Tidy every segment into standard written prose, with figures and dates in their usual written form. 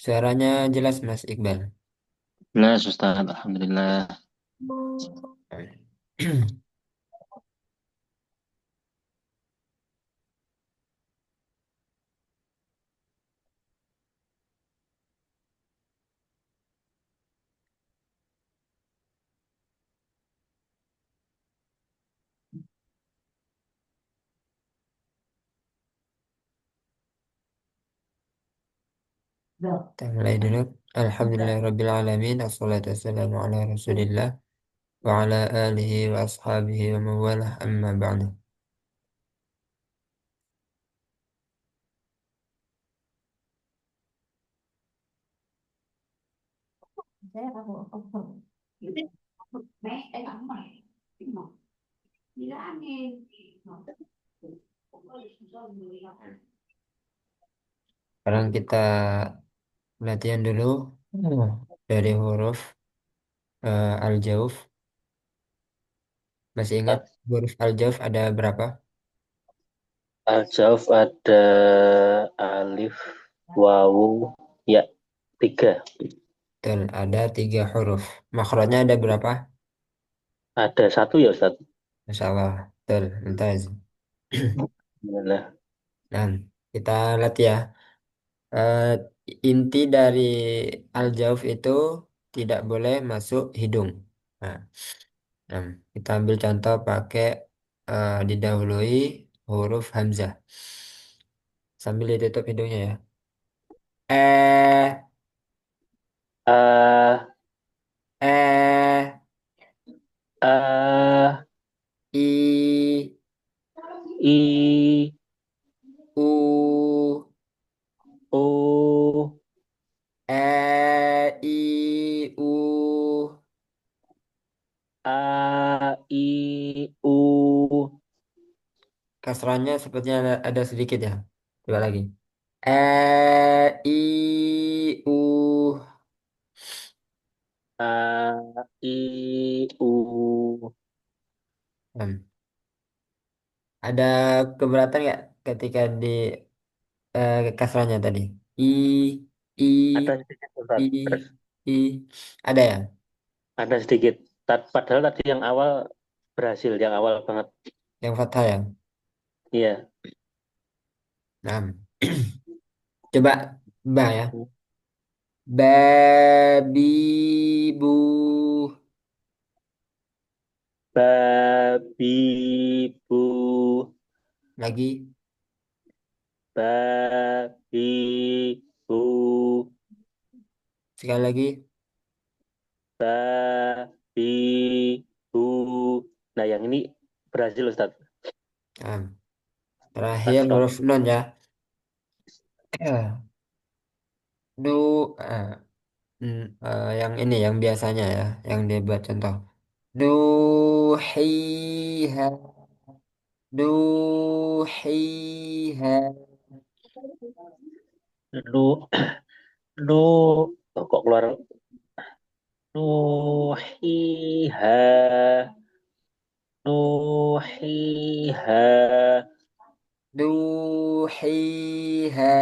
Suaranya jelas Mas Iqbal. Nah, Ustaz, Alhamdulillah. Kita mulai dulu. Alhamdulillahirrabbilalamin. Assalatu wassalamu ala rasulillah. Wa ala alihi wa ashabihi wa mawalah amma ba'du. Sekarang kita latihan dulu dari huruf al-jauf. Masih ingat huruf al-jauf ada berapa? Al-Jauf ada alif, wawu, ya, tiga. Betul, ada tiga huruf. Makhrajnya ada berapa? Ada satu ya, Ustaz? Masya Allah. Betul, mumtaz. Alhamdulillah. Nah, kita latihan. Eh, inti dari al-jauf itu tidak boleh masuk hidung. Nah, kita ambil contoh pakai didahului huruf hamzah. Sambil ditutup hidungnya ya. Eh, A, eh, A, i, I, u, O, i, u. A, I, U, Kasrahnya sepertinya ada sedikit ya. Coba lagi. U. A, I, U. Hmm. Ada keberatan nggak ketika di kasrahnya tadi? I, I, Ada sedikit, I, Ustaz. Terus I. Ada ya? ada sedikit. Padahal tadi yang awal berhasil, yang awal banget. Yang fathah ya? Iya. Nah, coba ba ya. Babi bu. Babi, bu, Lagi, babi, bu, sekali lagi. babi, bu. Nah, yang ini berhasil, Ustaz. Nah, terakhir Pas stop. huruf non ya. Du, yang ini yang biasanya ya, yang dia buat contoh. Duhiha, duhiha. Lu, lu, kok keluar? Nuhiha, nuhiha, Duhiha.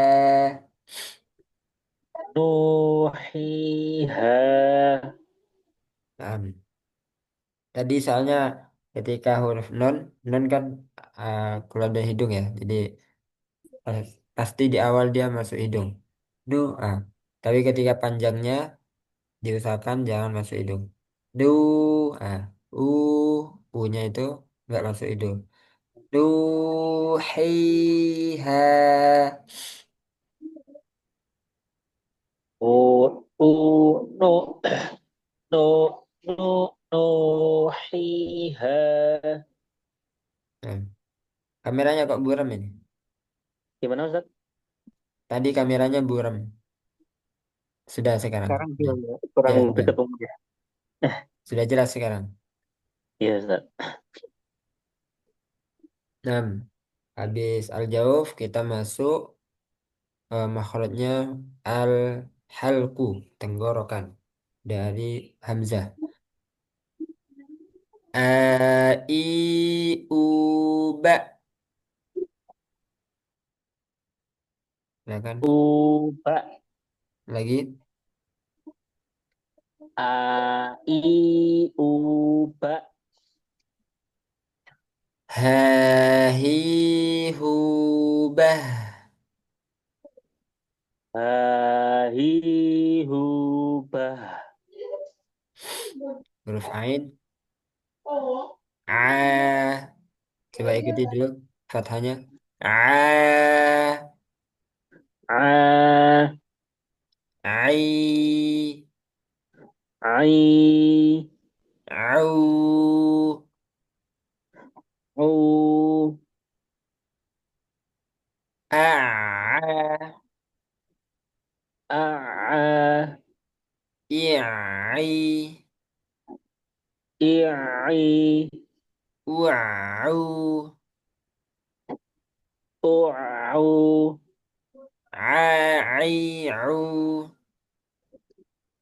nuhiha. Nah, tadi soalnya ketika huruf non, non kan keluar dari hidung ya. Jadi eh, pasti di awal dia masuk hidung. Du, ah. Tapi ketika panjangnya diusahakan jangan masuk hidung. Du, ah, u, u-nya itu nggak masuk hidung. Duhiha. No, no, no, nuhiha. Nah, kameranya kok buram ini? Gimana, Ustaz? Tadi kameranya buram. Sudah sekarang. Sekarang dia Ya, kurang ya sudah. dekat umur ya. Sudah jelas sekarang. Iya, Ustaz. 6. Habis al-jauf kita masuk makhrajnya al-halku, tenggorokan dari hamzah. A, I, U, Ba. Ya kan? Uba, Lagi. A, I, U, Ba. Ha, hi, hu, bah. Ha, hi, hu, bah. Huruf ain. A. Coba ikuti dulu fathahnya. A. A, Ai. Ai, Au. U, A. A, Iai. I, Wau. U, Ai. Au.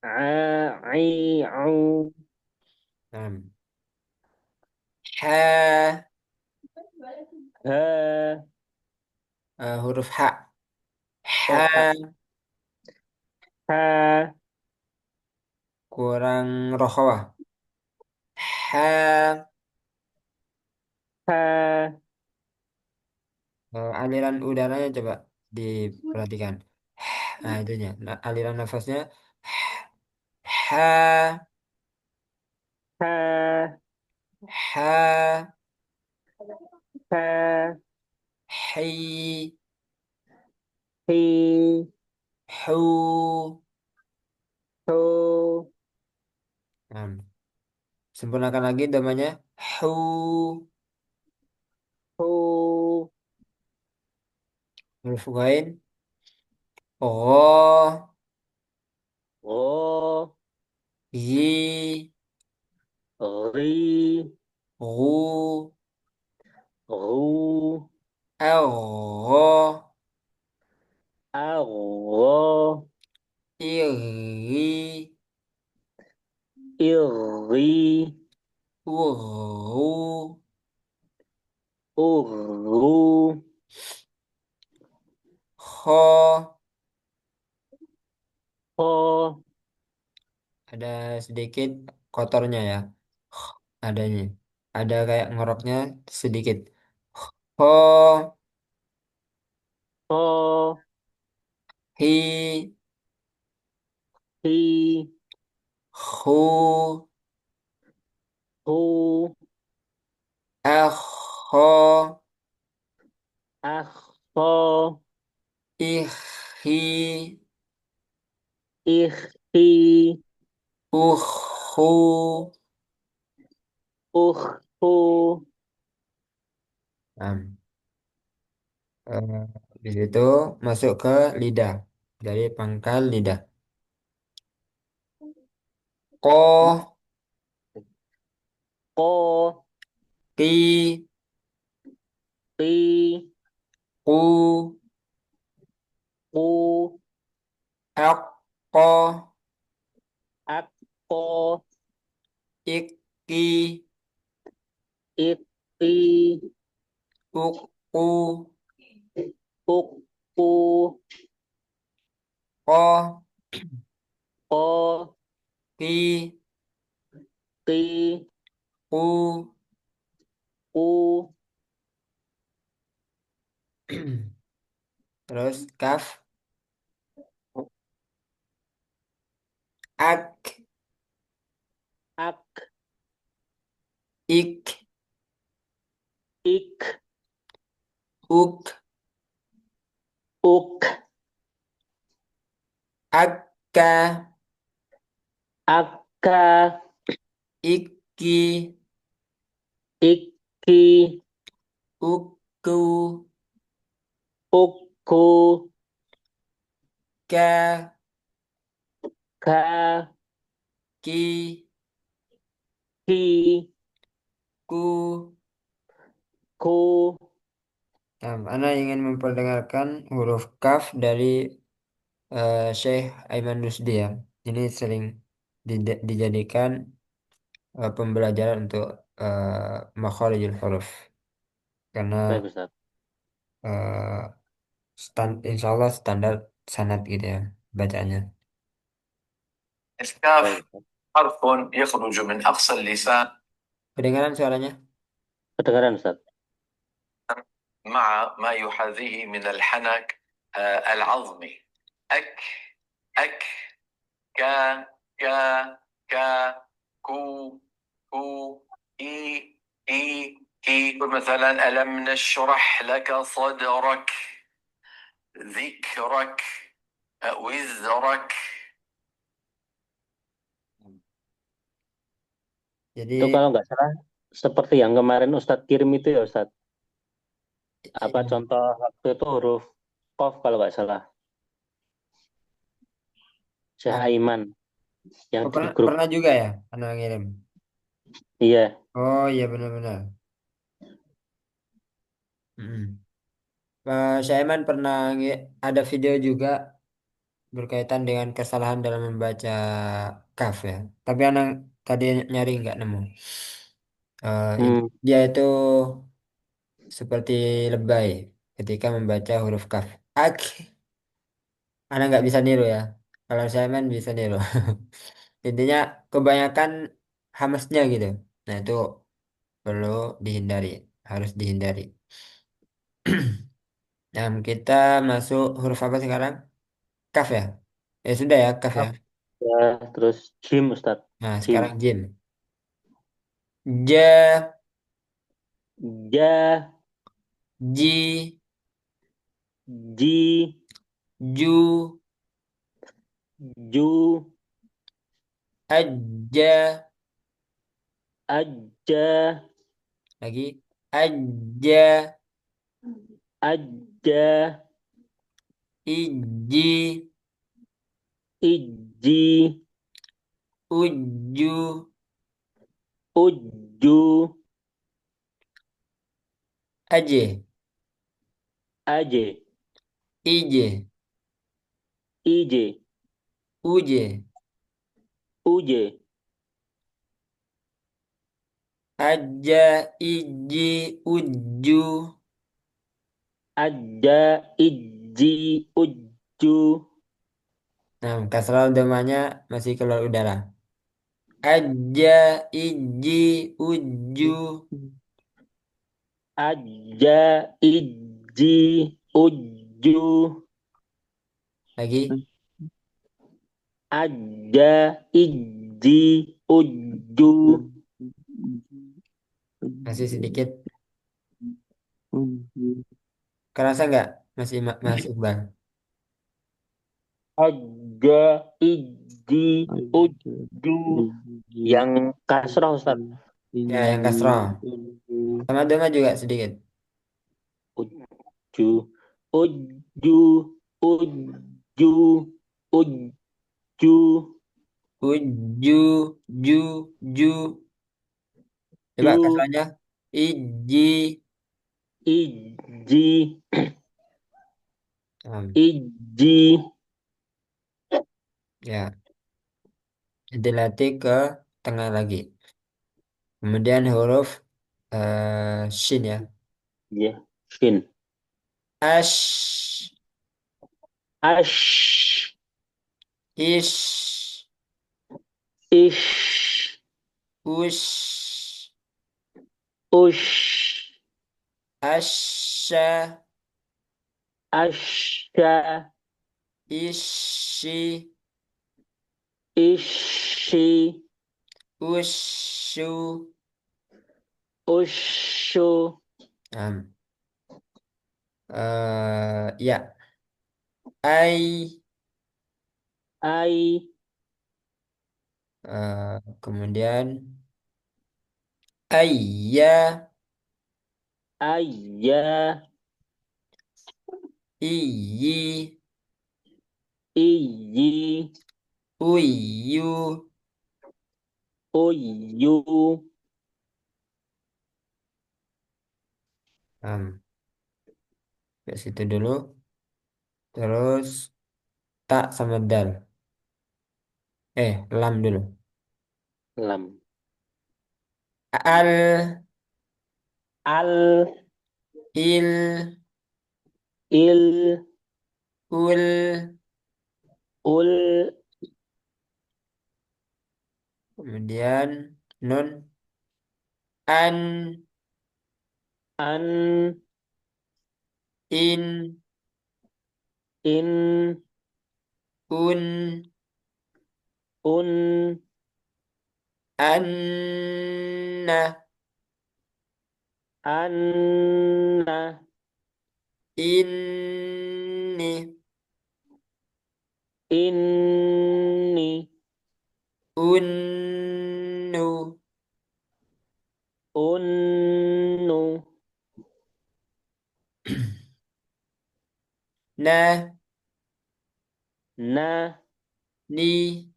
A, I, U. Nah. Ha. Ha, Huruf H. oh, ha, Ha. ha, Kurang rokhawah. Ha. ha, Aliran udaranya coba diperhatikan. Nah, itunya. Nah, aliran nafasnya. Ha. ha, Ha. ha, Hi. hi, Hu. hu, Nah, sempurnakan lagi namanya. Hu. hu, Huruf lain. Oh. oh, Yi. ri, Ru. ru, Au. au, Iri. iri, Uru. uru, Kho. ho, Ada sedikit kotornya ya. Adanya. Ada kayak ngoroknya sedikit. Ho. ho, Hi. hi, Hu. hu, Akho. ah, ho, Ihi. ih, hi, Uhu. hu, Nah, di situ masuk ke lidah. Dari pangkal lidah. Ko. ko, Ki. ti, Ku. ku, Ak. Ko. ak, ko, Iki. iti, Uku. uk, ku, Ko. ko, Ki. ti, Ku. ku, Terus kaf. Ak. ak, Ik. ik, Uk. uk, Akka. akka, Iki. iki, Uku. uku, Ka. ka, Ki. ki, Ku. ku. Nah, Ana ingin memperdengarkan huruf kaf dari Syekh Aiman Rusdi ya. Ini sering dijadikan pembelajaran untuk makharijul huruf. Baik, Karena Ustaz. insya Allah standar sanad gitu ya bacaannya. Baik. الكاف حرف يخرج من أقصى اللسان. Kedengaran suaranya? Kedengaran, Ustaz. مع ما يحاذيه من الحنك العظمي. أك أك كا كا كا كو كو إي إي إي. مثلا ألم نشرح لك صدرك، ذكرك، وزرك. Itu Jadi kalau nggak salah, seperti yang kemarin Ustadz kirim itu ya, Ustadz. Apa contoh waktu itu huruf Qaf kalau nggak salah. Syekh ah, Aiman yang oh, di pernah, grup. pernah juga ya anak ngirim. Iya. Oh iya benar-benar. Mm. Saya man pernah ada video juga berkaitan dengan kesalahan dalam membaca kaf ya. Tapi anak tadi nyari nggak nemu. Hmm. Dia itu seperti lebay ketika membaca huruf kaf. Ak, anak nggak bisa niru ya. Kalau saya man bisa niru. Intinya kebanyakan hamesnya gitu. Nah itu perlu dihindari, harus dihindari. Nah kita masuk huruf apa sekarang? Kaf ya? Ya sudah ya kaf ya. Ya, terus Jim, Ustadz. Nah Jim. sekarang jim. Ja, Ja, ji, Ji, ju, Ju, aja, Aja, lagi aja, Aja, iji, Iji, uju, Uju, aje, Aje, ije, Ije, uje, Uje, aja, iji, uju. Aja, Iji, Uju, Nah kasrah utamanya masih keluar udara. Aja, iji, uju, Aja, Iji, Uju, lagi Aja, Iji, Uju. masih sedikit. Kerasa nggak? Masih Mas Iqbal. Aja, Iji, Uju. Yang kasroh, Ustaz. Ya yang kasrah. Sama dengar juga sedikit. Uju, Uju, Uju, Uju, Uju, ju, ju. Coba Ju, kasrahnya. Iji. Iji, Hmm, Iji, ya, dilatih ke tengah lagi. Kemudian huruf shin ya. ya, Shin. Ash, Ash, ish, Ish, ush, Ush, asha, Asha, ishi, Ishi, ushu. Ushu, Hmm, ya, ai. Ai, Kemudian ayya, Ayah, iyi, Iyi, uyu. Uyu, Ke situ dulu. Terus tak sama dal. Lam dulu. Lam. Al, Al, il, Il, ul, Ul, kemudian nun, an, An, in, in, un, un, anna, anna, inni, inni, unnu, unnu, na, na, ni,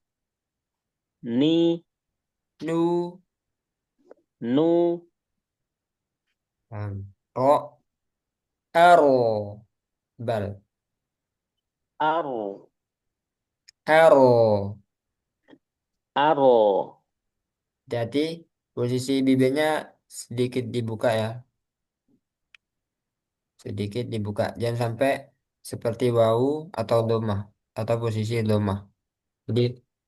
ni, nu, nu, ro, aro, bal, aro, aro. aro, Jadi posisi bibirnya sedikit dibuka ya, sedikit dibuka. Jangan sampai seperti wau atau domah atau posisi domah. Jadi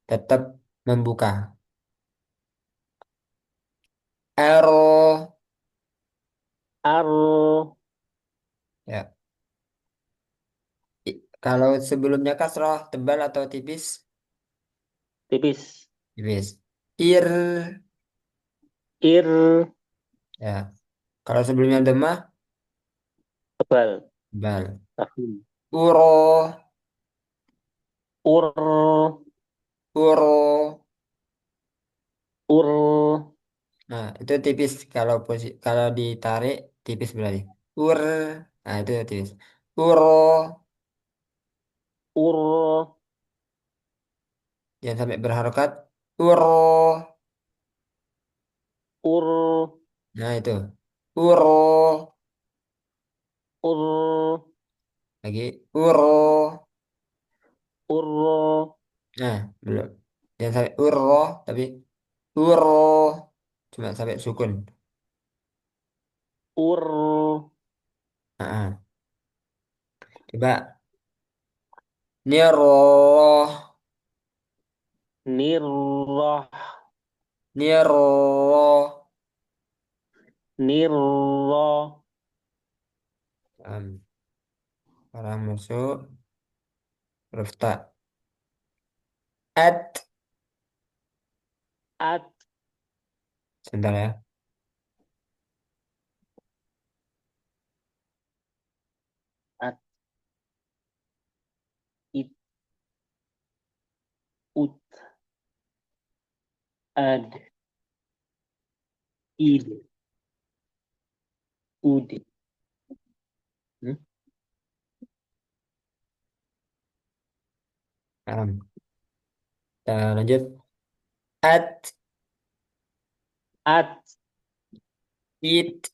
tetap membuka. Aro, aro, ya. Kalau sebelumnya kasroh tebal atau tipis? tipis, Tipis. Ir, ir, ya. Kalau sebelumnya domah, tebal, tebal. tafim, Uro, ur, uro. ur, Nah, itu tipis kalau ditarik tipis berarti. Ur. Nah, itu tipis. Uro. ur, Jangan sampai berharokat. Uro. ur, Nah, itu. Uro. ur, Lagi. Uro. ur, Nah, belum. Jangan sampai uro, tapi uro. Cuma sampai sukun. ur, Nah, coba. Niroh. nirrah, Niroh. nirrah, Orang masuk. Huruf ta. At. at, Sebentar ya. at, it, ut, ad, id, ud. Hmm? Kita lanjut. At. At, It.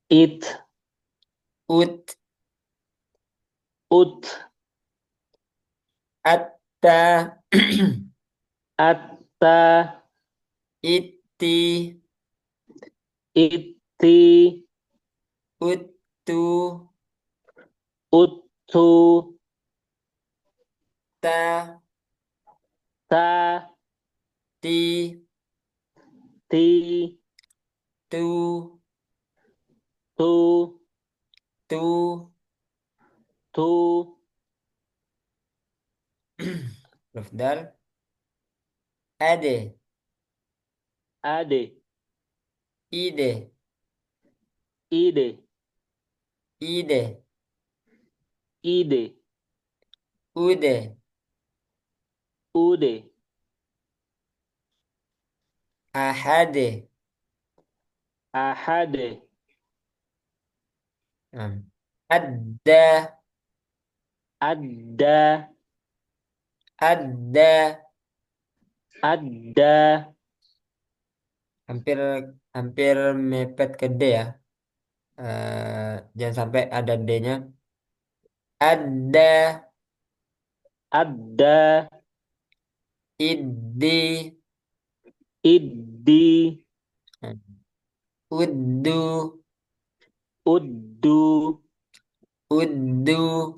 it, Ut. ut, Atta. atta, Iti. iti, Uttu. uttu, Ta. ta, Ti. ti, Tu. tu, Tu. tu, Huruf dal. Ade. ade, Ide. ide, Ide. ide, Ude. ude, Ahade. ahade, Adda. adda, Adda. adda, Hampir hampir mepet ke D ya. Jangan sampai ada D-nya. Ada. adda, Idi. iddi, Uddu. uddu, Uddu.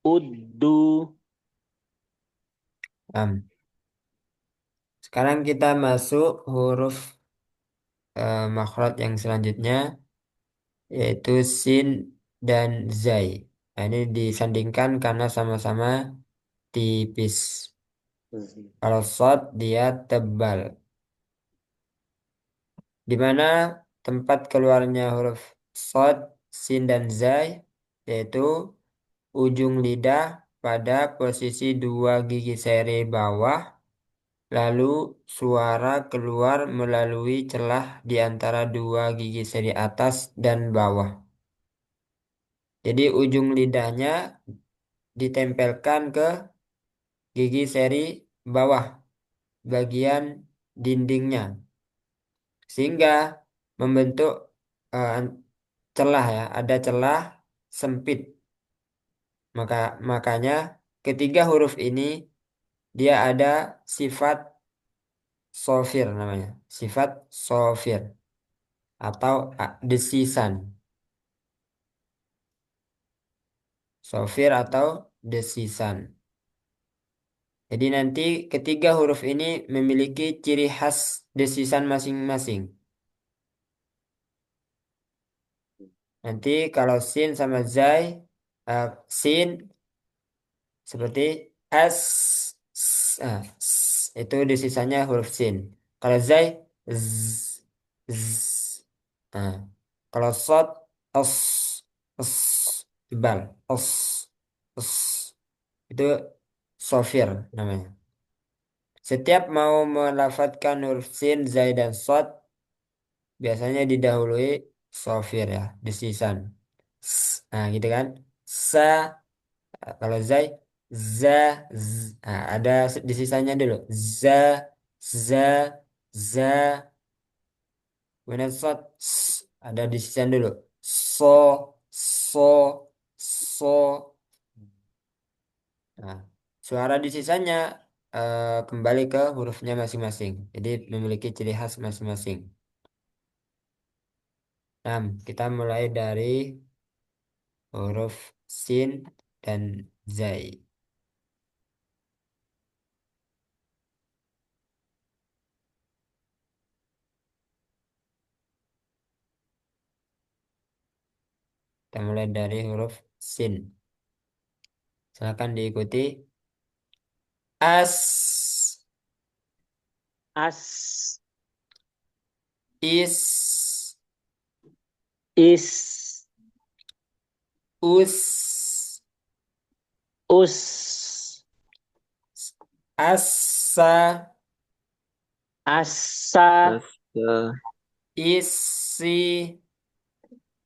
uddu, Am. Sekarang kita masuk huruf makhraj yang selanjutnya yaitu sin dan zai. Nah, ini disandingkan karena sama-sama tipis. Kalau shad dia tebal. Di mana tempat keluarnya huruf shad, sin dan zai yaitu ujung lidah pada posisi dua gigi seri bawah, lalu suara keluar melalui celah di antara dua gigi seri atas dan bawah. Jadi ujung lidahnya ditempelkan ke gigi seri bawah bagian dindingnya sehingga membentuk eh, celah ya, ada celah sempit. Makanya ketiga huruf ini dia ada sifat sofir namanya, sifat sofir atau desisan, sofir atau desisan. Jadi nanti ketiga huruf ini memiliki ciri khas desisan masing-masing. Nanti kalau sin sama zai, sin seperti s, itu desisannya huruf sin. Kalau zai, z, z. Nah, kalau sod, os, os, tebal, os. Itu sofir namanya. Setiap mau melafadzkan huruf sin, zai, dan sod, biasanya didahului sofir ya, desisan. Nah, gitu kan. Sa, kalau zai, za, z. Nah, ada desisanya dulu. Za, za, za. Kemudian sod, ada desisan dulu. So, so, so. Nah, suara di sisanya kembali ke hurufnya masing-masing. Jadi memiliki ciri khas masing-masing. Nah, kita mulai dari huruf sin dan zai. Kita mulai dari huruf sin. Silakan diikuti. As, As, is, is, us, us, asa, asa, asa, isi,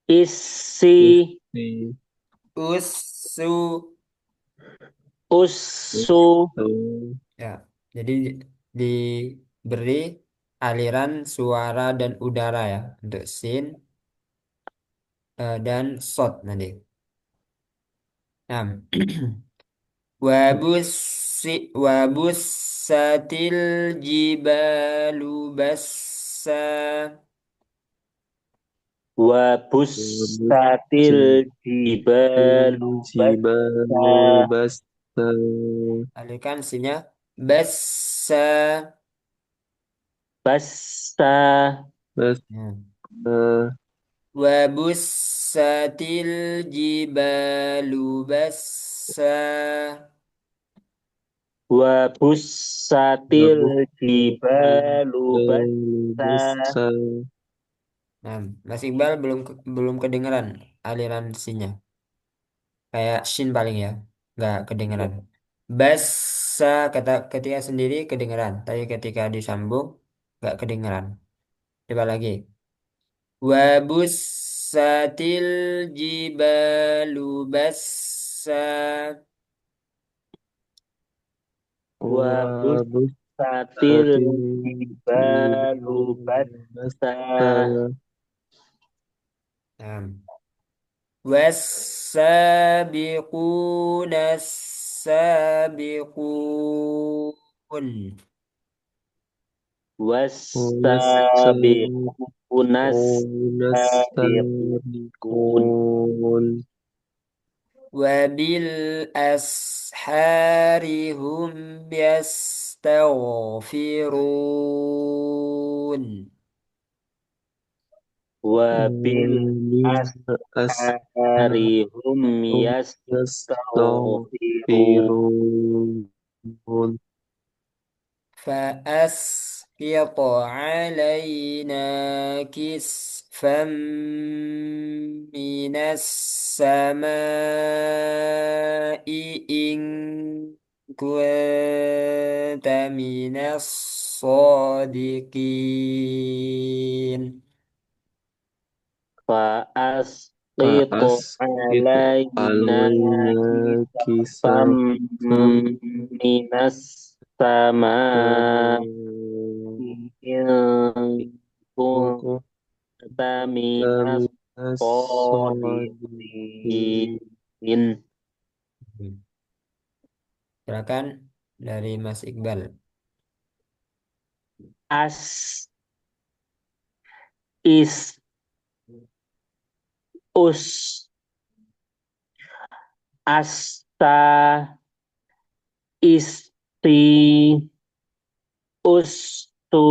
isi, isi, usu. usu, usu, Ya, jadi diberi aliran suara dan udara ya untuk sin dan sod nanti. Nah, wabussatil jibalu bassa. wa bussatil wabussatil jibalu bassa, jibalu basta, Alihkan sinnya bassa. bassa, Ya. basta, Wabussatil jibalu bassa. wa bussatil jibalu wabussatil bassa. basta, Nah, Mas Iqbal belum kedengeran aliran sinnya. Kayak shin paling ya, nggak kedengeran. Basa kata ketika sendiri kedengeran, tapi ketika disambung nggak kedengeran. Coba lagi. Wabussatil jibalu bassa. Wa bussatil wabussatil jibalu jibalu bassa. basta, Nah, والسابقون السابقون والسابقون Wassabiquna sabiqun. السابقون وبالأسحار هم yastaghfirun. Wabil as ashari hum yastaghfirun. yastaghfirun فأسقط علينا كسفا من السماء إن كنت من الصادقين. Fa'asqitu faas itu alaina alaina kisafam kisafan minas sama in Engkau kunta minas minas shodiqin. qodirin. Silakan dari Mas Iqbal. As is us asta isti ustu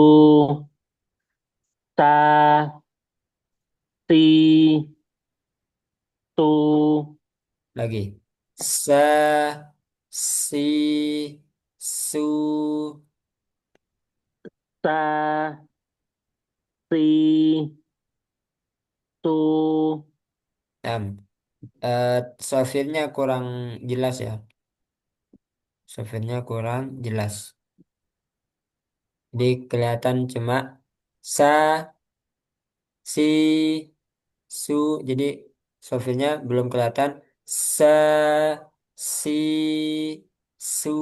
ta ti tu Lagi. Sa, si, su. ta si tu. Em, Sofirnya kurang jelas ya. Sofirnya kurang jelas. Jadi kelihatan cuma sa, si, su. Jadi sofirnya belum kelihatan sa, si, su.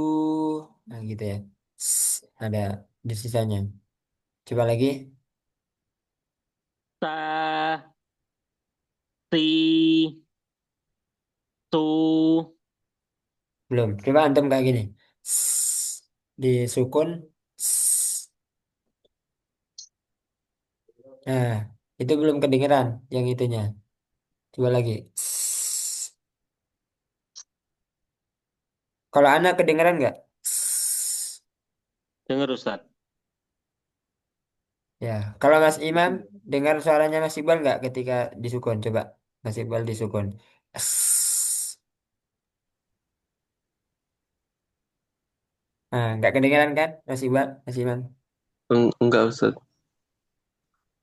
Nah gitu ya. Ada di sisanya. Coba lagi. Ta ti tu. Belum. Coba antum kayak gini. S, disukun. S. Nah, itu belum kedengeran yang itunya. Coba lagi. S. Kalau anak kedengeran nggak? S. Dengar Ustaz. Ya. Kalau Mas Imam dengar suaranya Mas Iqbal nggak ketika disukun? Coba Mas Iqbal disukun. S. Nah, nggak kedengeran kan Mas Iqbal, Mas Imam? Enggak Ustaz.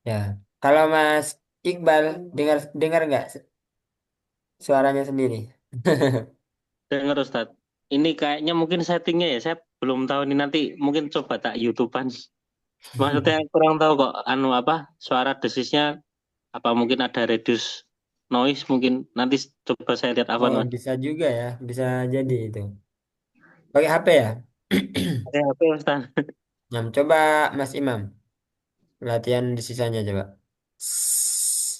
Ya. Kalau Mas Iqbal dengar dengar nggak suaranya sendiri? Dengar Ustaz. Ini kayaknya mungkin settingnya ya. Saya belum tahu ini nanti mungkin coba tak YouTubean. Maksudnya kurang tahu kok anu apa suara desisnya apa mungkin ada reduce noise mungkin nanti coba saya lihat apa Oh, Mas. bisa juga ya, bisa jadi itu. Pakai HP ya? Oke, apa Ustaz? Nah, coba Mas Imam, latihan di sisanya coba.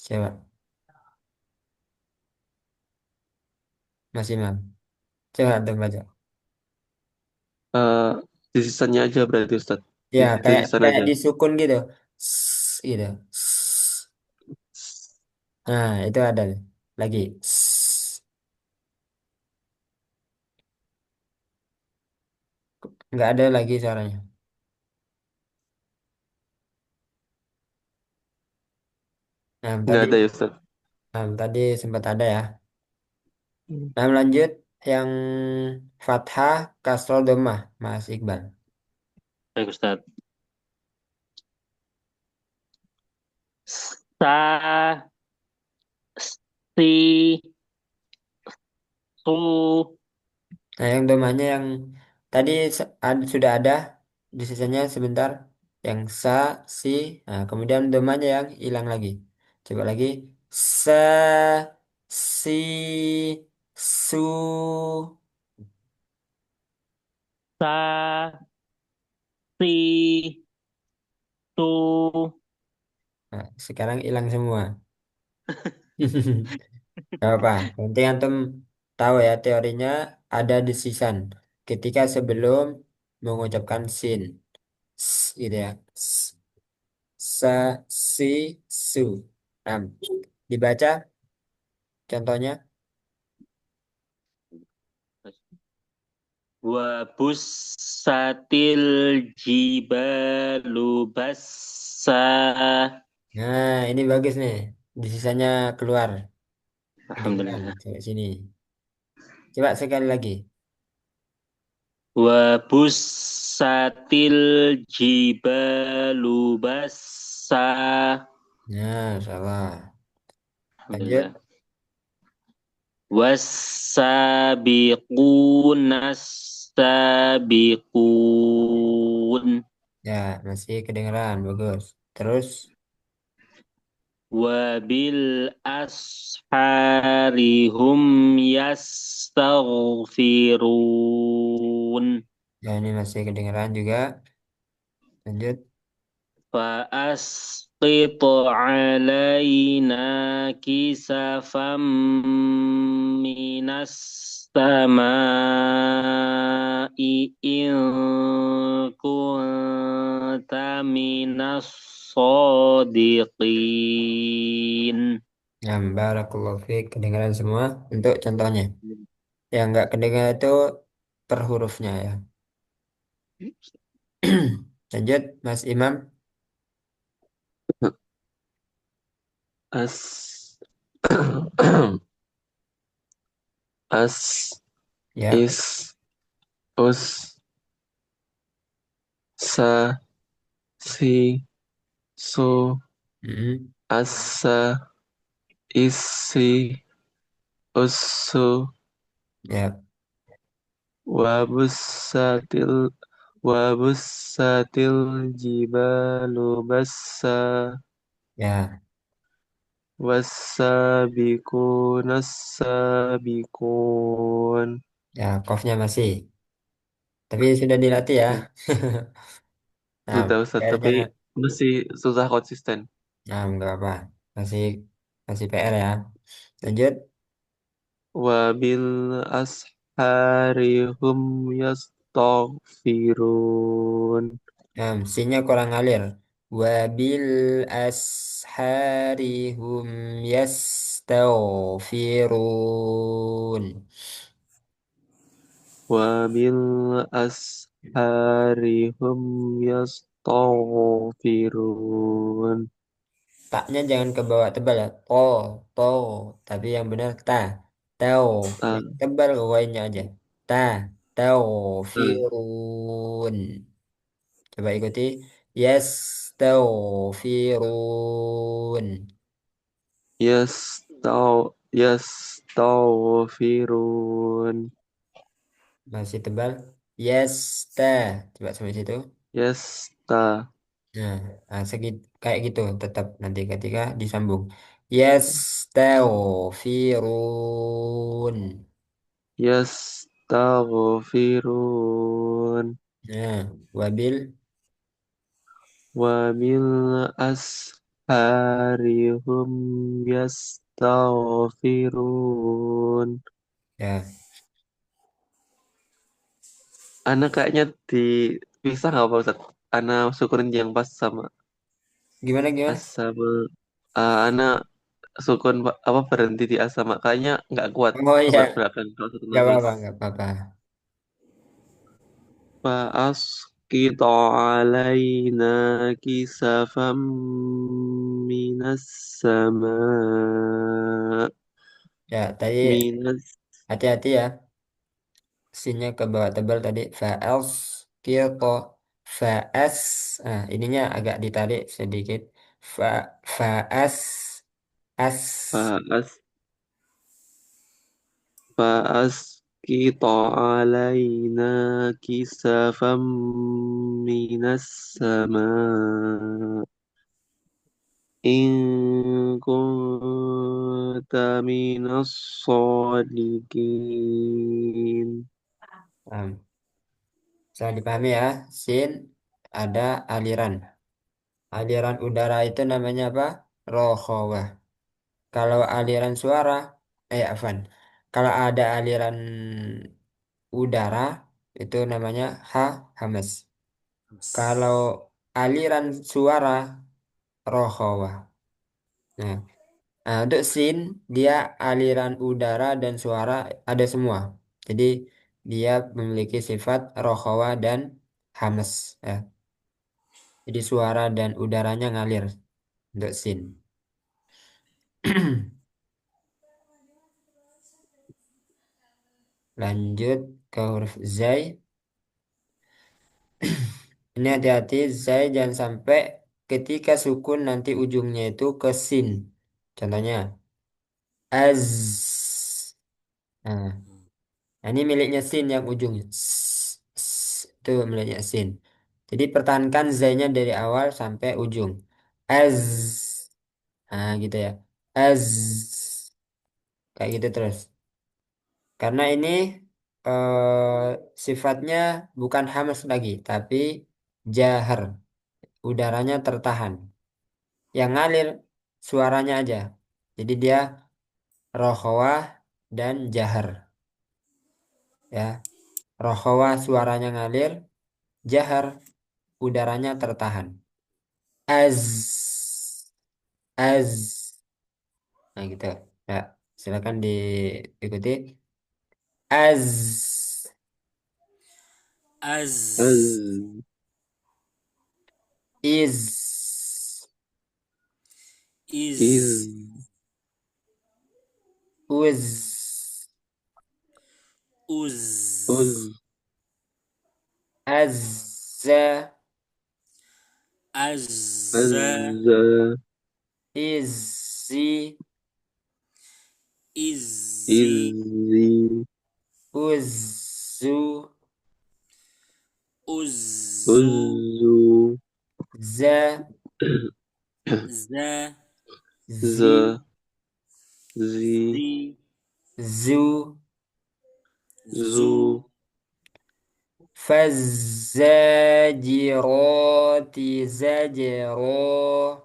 Coba, Mas Imam. Coba tuh baca. Eh, di sisanya aja berarti Ustaz. Ya, Di kayak tulisan kayak aja. disukun gitu. Gitu. Nah, itu ada. Lagi. Nggak ada lagi suaranya. Nah, Enggak tadi, ada ya Ustaz. tadi sempat ada ya. Nah, lanjut yang fathah, kasroh, dhammah, Mas Iqbal. Baik Ustaz. Sa si su Nah, yang domanya yang tadi sudah ada di sisanya sebentar. Yang sa, si, nah kemudian domanya yang hilang lagi. Coba lagi. Sa, si, su. sa si su. Nah, sekarang hilang semua. Gak apa. Yang penting antum tahu ya teorinya ada di sisan. Ketika sebelum mengucapkan sin. Gitu ya. Sa, si, su. Nah, dibaca contohnya. Wa bussatil jibalu bassa. Nah, ini bagus nih. Di sisanya keluar. Kedengeran Alhamdulillah. sampai sini. Coba sekali lagi. Wa bussatil jibalu bassa. Nah, salah. Lanjut. Alhamdulillah. Wassabiqunas sabiqun. Ya, masih kedengeran. Bagus. Terus, Wabil ashari hum yastaghfirun. ya ini masih kedengeran juga. Lanjut. فأسقط علينا كسفا من السماء إن كنت من الصادقين. Ya, barakallahu fiik. Kedengeran semua. Untuk contohnya. Yang nggak kedengeran itu per hurufnya ya. Lanjut, Mas Imam. As as Ya. is us sa si so Mm-mm. asa isi usu Ya, wabussatil wabussatil jibalu bassa ya, wassabiqunas sabiqun. ya. Kofnya masih. Tapi sudah dilatih ya. Ya, Nah, sudah Ustaz, PR-nya, tapi masih susah konsisten. nah, nggak apa. Masih, masih PR ya. Lanjut. Wabil ashari hum yastaghfirun. Nah, sinnya kurang ngalir. Wabil ashari hum yastaghfirun. Wabil ashari hum yastaghfirun. Taknya jangan ke bawah tebal ya. To, to. Tapi yang benar ta. Tau. Ta, Yang tebal ke aja. Ta, tau, ta. firun. Coba ikuti. Yes, tau, firun. Yastaghfirun. Masih tebal. Yes, ta. Coba sampai situ. Yasta. Nah, kayak gitu tetap nanti ketika disambung. Yes, tau, firun. Yastaghfirun. Nah, wabil. Wabil ashari hum yastaghfirun. Ya, Ana kayaknya dipisah nggak Pak Ustaz? Ana syukurin yang pas sama gimana gimana? as sama Ana sukun apa berhenti di as sama kayaknya nggak kuat Oh iya, buat belakang kalau satu nggak nafas. apa-apa, nggak apa-apa. Fa asqita alaina kisafam minas sama Ya, tadi minas hati-hati ya. Sinnya ke bawah tebal tadi. Fa'als kirto fa'as. Nah, ininya agak ditarik sedikit. Fa fa'as as. fa as fa asqita alaina kisafam minas sama in kunta minas shodiqin. Nah, bisa dipahami ya. Sin ada aliran. Aliran udara itu namanya apa? Rokhawah. Kalau aliran suara, afan. Kalau ada aliran udara, itu namanya hamas. Kalau aliran suara, rokhawah. Nah, untuk sin, dia aliran udara dan suara ada semua. Jadi, dia memiliki sifat rokhawa dan hamas. Ya. Jadi suara dan udaranya ngalir untuk sin. Lanjut ke huruf zai. Ini hati-hati zai jangan sampai ketika sukun nanti ujungnya itu ke sin. Contohnya az. Nah, ini miliknya sin yang ujungnya. Itu miliknya sin. Jadi pertahankan zai-nya dari awal sampai ujung. Az. Nah, gitu ya. Az. Kayak gitu terus. Karena ini sifatnya bukan hamas lagi, tapi jahar. Udaranya tertahan. Yang ngalir suaranya aja. Jadi dia rokhawah dan jahar. Ya, rokhawah suaranya ngalir, jahar udaranya tertahan. Az, nah gitu. Ya, silakan diikuti. Az, Az, Az, is, Iz, iz, uz, Uz, uz, azza, Azza, azza, izzi, Izzi, izzi, uzzu, Uzzu, uzzu, za, Za, zi, za, zi, Zi, zu, Zu, zu, فالزاجرات زجرا.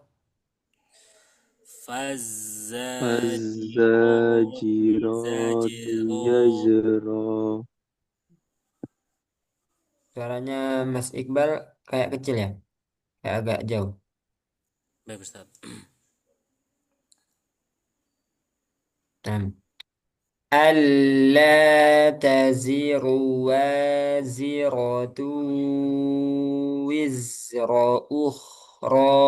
Fazzajirati, فالزاجرات Zajiro. يزرا. Suaranya Mas Iqbal kayak kecil ya, kayak agak jauh. Baik, Ustaz. Nah. ألا تزر وازرة وزر أخرى.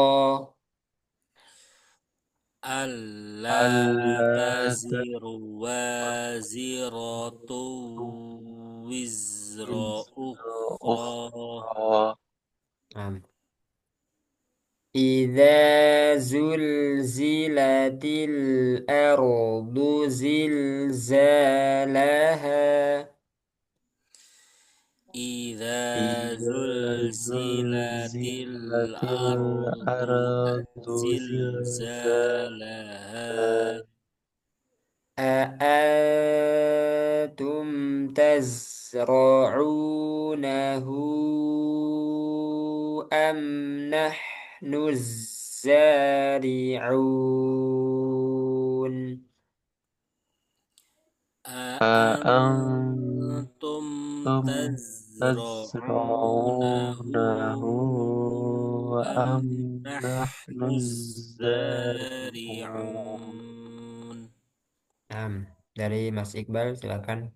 Alla ألا taziru waziratu wizra تزر ukhra. أخرى. نعم. إذا زلزلت الأرض زلزالها. Idza إذا zulzilatil زلزلت ardu الأرض زلزالها. zilzalaha. أأنتم تزرعونه أم نحن الزارعون. أأنتم Antum تزرعونه tazra'unahu am أم نحن nahnu الزارعون. zari'un. Nah, dari Mas Iqbal silakan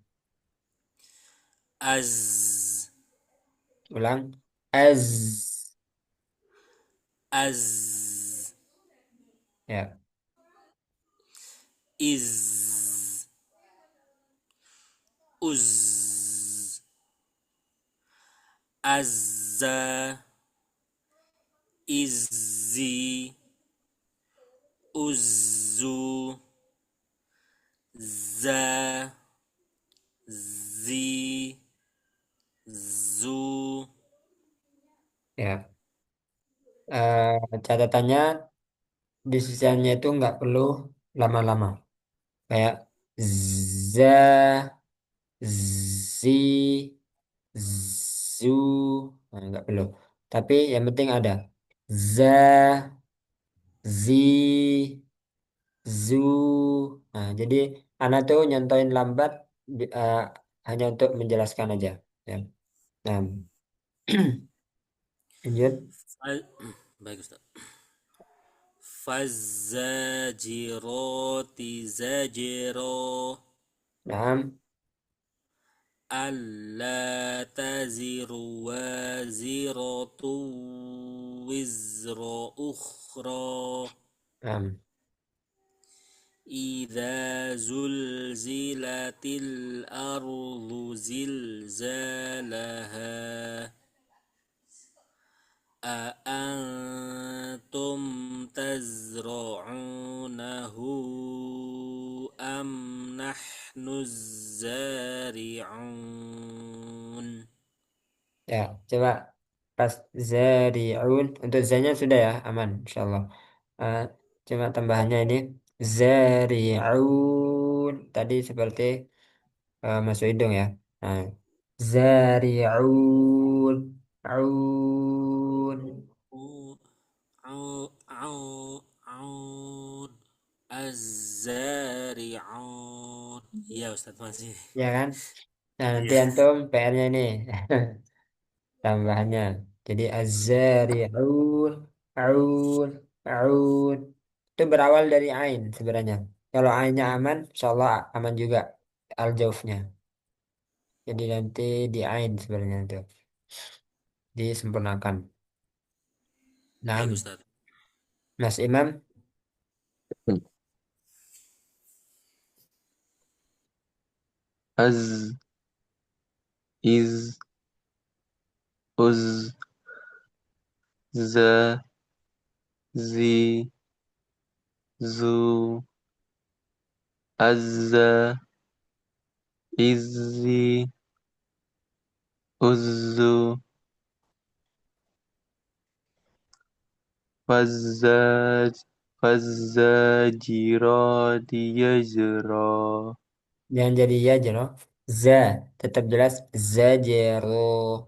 Az, ulang. Az. az, Ya. iz, uz, azza, izzi, uzzu, za, zi, zu. Ya. Catatannya decisionnya itu nggak perlu lama-lama. Kayak za, zi, zu, nah, nggak perlu. Tapi yang penting ada za, zi, zu. Nah, jadi anak tuh nyontoin lambat hanya untuk menjelaskan aja. Ya. Nah, lanjut. Baik, Ustaz. Fazzajiroti zajiro. Nah, ألا تزر وازرة وزر أخرى Naam. إذا زلزلت الأرض زلزالها أأنتم تزرعونه أم نحن الزارعون. Ya, coba pas zari'un untuk zanya sudah ya aman insyaallah. Eh, Cuma tambahannya ini zari'un tadi seperti masuk hidung ya. Nah, zari'un aun عود الزارعون. Iya Ustadz masih. ya kan? Nah, nanti Iya. antum PR-nya ini tambahannya. Jadi az-zari'un aun aun itu berawal dari ain sebenarnya. Kalau ainnya aman, insyaallah aman juga al-jaufnya. Jadi nanti di ain sebenarnya itu disempurnakan. Baik Nah, Ustadz. Mas Imam, Az, iz, uz, za, zi, zu, azza, izzi, uzzu, fazzaj, fazzajirati yajra, jangan jadi ya jero. Za tetap jelas zajero.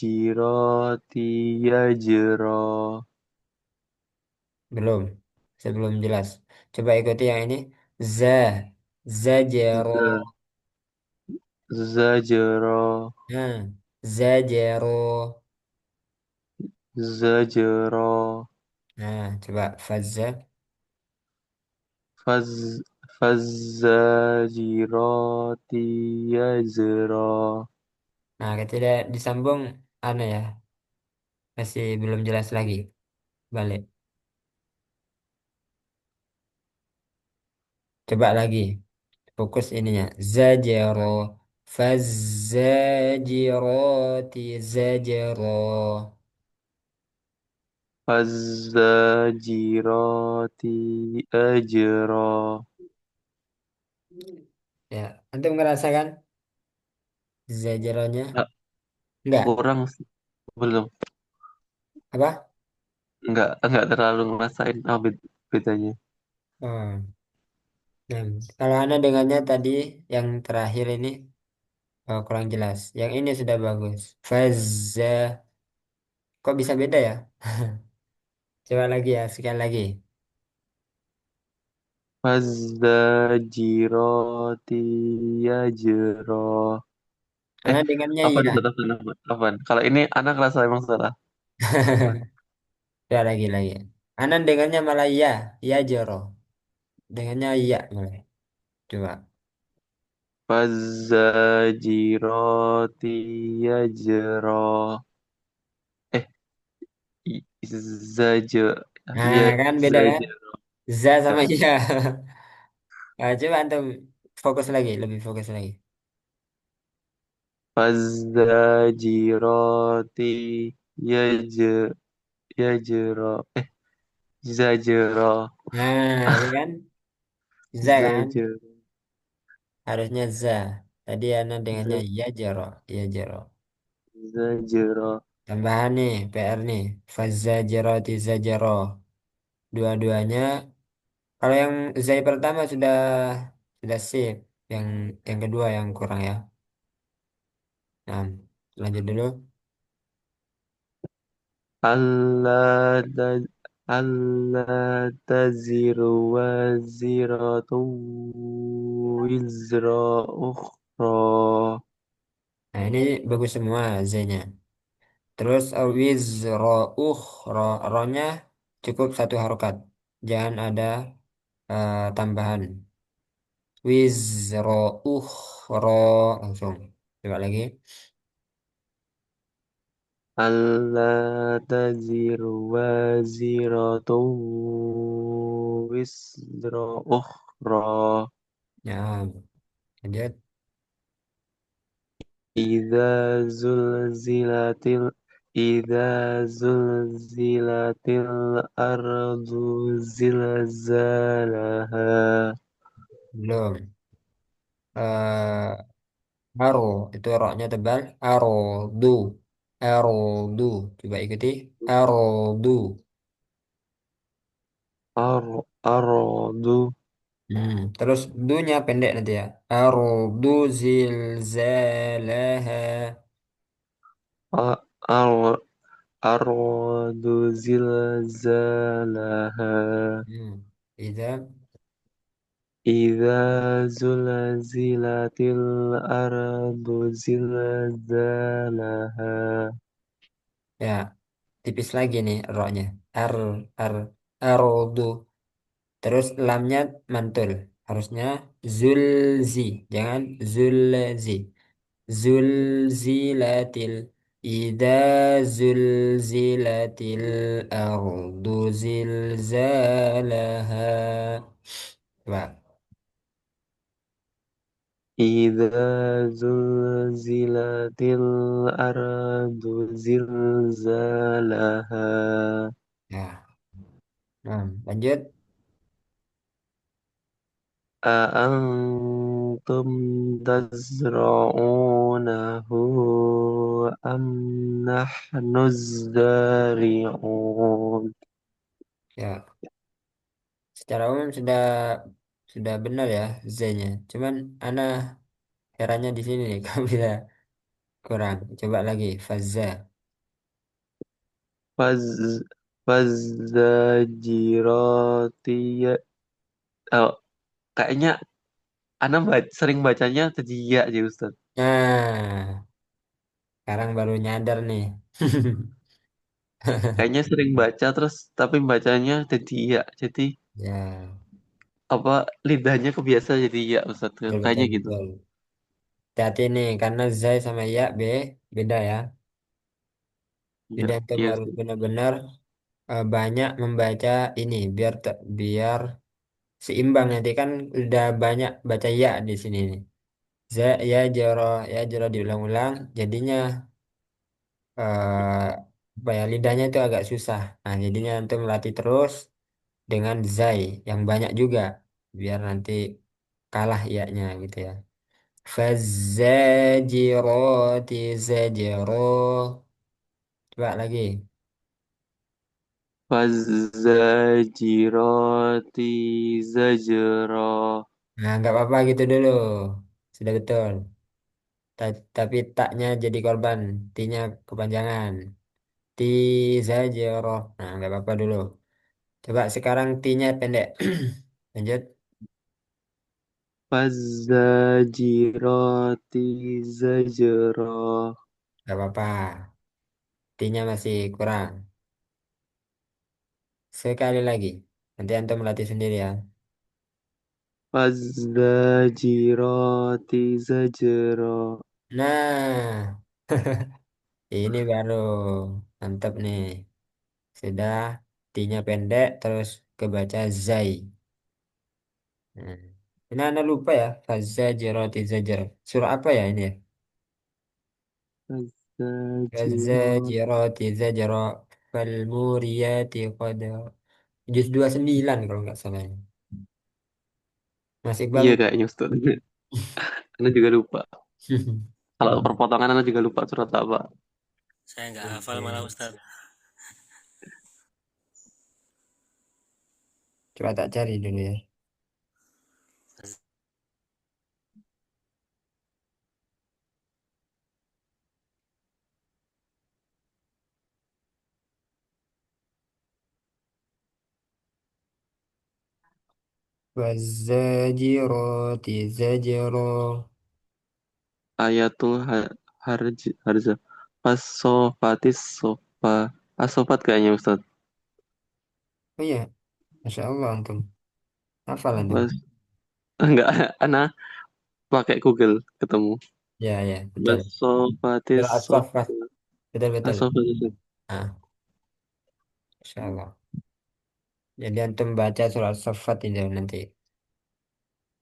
fazzajirati yajra, Belum, sebelum jelas. Coba ikuti yang ini. Za, zajero. za, zajra, Nah, zajero. zajra, Nah, coba fazza. fazz, fazzajirati yajra, Nah, ketika disambung, aneh ya, masih belum jelas lagi. Balik. Coba lagi. Fokus ininya. Zajero. Fazzajiroti zajero. fazzajirati ajra. Ya, antum ngerasakan zajeronya? Nggak, Enggak. kurang sih. Belum. Apa? Nggak terlalu ngerasain apa bedanya. Oh. Nah, kalau Anda dengannya tadi yang terakhir ini kurang jelas. Yang ini sudah bagus. Fazza. Kok bisa beda ya? Coba lagi ya, sekali lagi. Fazzajirati ajra. Eh, Anda dengannya apa iya. disatukan apa? Apaan? Kalau ini anak rasa emang salah. Coba lagi lagi. Anda dengannya malah iya, iya joro. Dengannya iya malah. Coba. Fazzajirati ajra. Eh, zaja. Nah, Ya, kan beda kan? zaja. Za sama iya. Nah, coba antum fokus lagi, lebih fokus lagi. Fazzajirati yaj yajra. Zajra. Nah, ya kan? Za kan? Zajra. Harusnya za. Tadi Anda dengannya iya jero, iya jero. Zajra. Tambahan nih, PR nih. Fazzajaroti zajaro. Dua-duanya. Kalau yang zai pertama sudah sip. Yang kedua yang kurang ya. Nah, lanjut dulu. Allah ta- Allah taziru waziratu wizra ukhra. Nah, ini bagus semua zanya. Terus wizro ro-nya cukup satu harokat. Jangan ada tambahan. Wizro ukhro. Langsung. Coba lagi. Alla taziru waziratun wisra ukhra. Ya, lanjut. Idza zulzilatil Idza zulzilatil ardu zilzalaha. Belum. Eh aro. Itu roknya tebal. Aro. Du. Aro. Du. Coba ikuti. Aro. Du. Aradu Terus dunya pendek nanti ya. Ardu zilzalaha. a- ar- aradu zilzalaha. Idza Idza zulzilatil ardu zilzalaha. ya tipis lagi nih roknya. Ar ar ardu. Terus lamnya mantul. Harusnya zulzi. Jangan zulzi. Zulzilatil. Idza zulzilatil ardu zilzalaha. Coba. Idza zulzilatil ardu zilzalaha. Ya, lanjut. أأنتم تزرعونه أم نحن الزارعون. Ya, secara umum sudah benar ya Z-nya. Cuman ana herannya di sini nih kalau bisa kurang. Coba lagi fazza. Faz Fazajirati. Oh, kayaknya sering bacanya tadi ya aja Ustaz. Nah, sekarang baru nyadar nih. Kayaknya sering baca terus tapi bacanya tadi ya. Jadi Ya, apa lidahnya kebiasa jadi ya Ustaz. betul betul Kayaknya gitu. betul. Hati-hati nih karena zai sama ya beda ya. Iya, Jadi antum iya harus Ustaz. benar-benar banyak membaca ini biar seimbang nanti kan udah banyak baca ya di sini nih. Za ya jero diulang-ulang jadinya apa ya lidahnya itu agak susah. Nah, jadinya antum melatih terus dengan zai yang banyak juga biar nanti kalah ianya gitu ya. Fazajiroti zajro. Coba lagi. Fazajirati zajra. Nah, nggak apa-apa gitu dulu. Sudah betul. Tapi taknya jadi korban, tinya kepanjangan. Ti zajro. Nah, nggak apa-apa dulu. Coba sekarang tinya pendek. Lanjut. Fazajirati zajra. Gak apa-apa. T-nya masih kurang. Sekali lagi. Nanti antum melatih sendiri ya. Fazajirati zajra. Nah, ini baru mantap nih. Sudah T-nya pendek terus kebaca Zai. Nah, ini anda lupa ya. Fazajirati zajar. Surah apa ya ini ya? Fazajirati. Fazajirati zajra. Falmuriyati qadar. Juz 29 kalau nggak salah. Mas Iya Iqbal. kayaknya Ustaz. Anda juga lupa. Kalau perpotongan Anda juga lupa surat apa. Saya nggak hafal malah Oke. Ustadz. Coba tak cari dulu ya. والزاجرات زجرا. Harja. Pasofatis sofa. Asofat kayaknya Ustaz. Oh iya, Masya Allah antum. Hafal antum. Enggak, Ana pakai Google ketemu. Ya, ya, betul. Basofatis Surat sof As-Saffat. Betul, betul. asofatis. Nah, insya Allah. Jadi antum baca surat As-Saffat itu nanti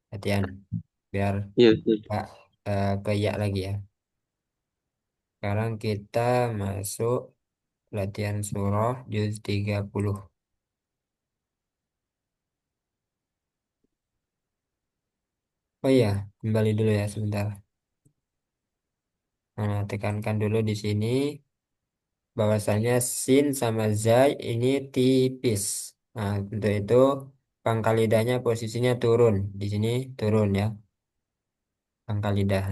latihan biar Iya, Ustaz. nggak kayak lagi ya. Sekarang kita masuk latihan surah juz 30. Oh iya, kembali dulu ya sebentar. Nah, tekankan dulu di sini bahwasanya sin sama zai ini tipis. Nah, untuk itu pangkal lidahnya posisinya turun. Di sini turun ya, pangkal lidah.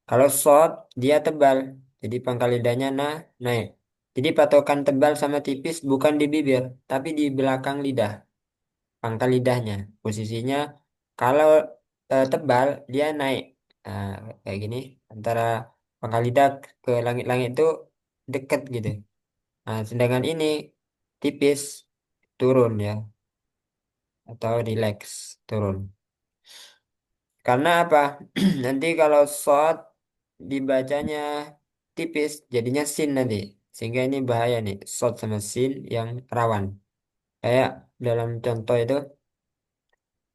Kalau short dia tebal, jadi pangkal lidahnya naik. Jadi patokan tebal sama tipis bukan di bibir, tapi di belakang lidah, pangkal lidahnya. Posisinya kalau tebal dia naik. Nah, kayak gini antara pangkal lidah ke langit-langit itu deket gitu. Nah, sedangkan ini tipis turun ya atau relax turun. Karena apa? Nanti kalau short dibacanya tipis jadinya sin nanti. Sehingga ini bahaya nih, short sama sin yang rawan. Kayak dalam contoh itu